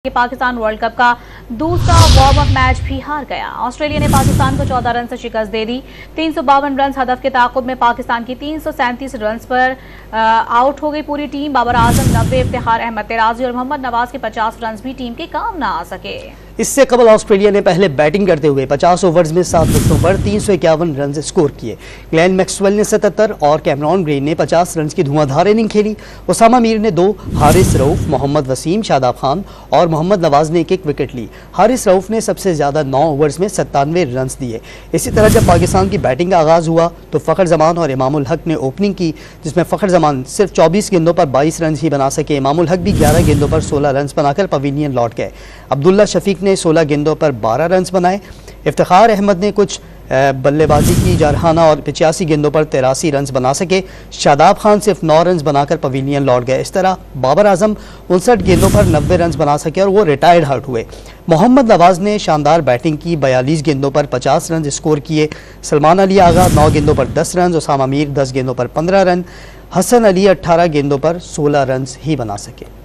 कि Pakistan world cup का दूसरा वार्म अप मैच भी हार गया। ऑस्ट्रेलिया ने पाकिस्तान को 14 रन से शिकस्त दे दी। 352 रन हदफ के ताकुब में पाकिस्तान की 337 रन पर आउट हो गई पूरी टीम। बाबर आजम 90, इफ्तिखार अहमद तिराजी और मोहम्मद नवाज के 50 रन भी टीम के काम ना आ सके। इससे कबल ऑस्ट्रेलिया ने पहले बैटिंग करते हुए 50 ओवर्स में 7 विकेटों पर 351 रन स्कोर किए। ग्लेन मैक्सवेल ने 77 और कैमरॉन ग्रीन ने 50 रन की धुआंधार इनिंग खेली। उसामा मीर ने 2, हारिस रऊफ, मोहम्मद वसीम, शादाब खान और मोहम्मद नवाज ने एक विकेट ली। हारिस रऊफ ने सबसे ज्यादा 9 ओवर्स में 97 रन दिए। इसी तरह जब पाकिस्तान की बैटिंग का आगाज हुआ तो फ़खर जमान और इमामुल हक ने ओपनिंग की, जिसमें फ़खर जमान सिर्फ 24 गेंदों पर 22 रन ही बना सके। इमामुल हक भी 11 गेंदों पर 16 रन बनाकर पवेलियन लौट गए। अब्दुल्ला शफीक ने 16 गेंदों पर 12 रन बनाए। इफ्तिखार अहमद ने कुछ बल्लेबाजी की जारहाना और 85 गेंदों पर 83 रन बना सके। शादाब खान सिर्फ 9 रन बनाकर पवेलियन लौट गए। इस तरह बाबर आजम 59 गेंदों पर 90 रन बना सके और वो रिटायर्ड आउट हुए। मोहम्मद नवाज ने शानदार बैटिंग की, 42 गेंदों पर 50 रन स्कोर किए। सलमान अली आगा 9 गेंदों पर 10 रन, उसामा मीर 10 गेंदों पर 15 रन, हसन अली 18 गेंदों पर 16 रन ही बना सके।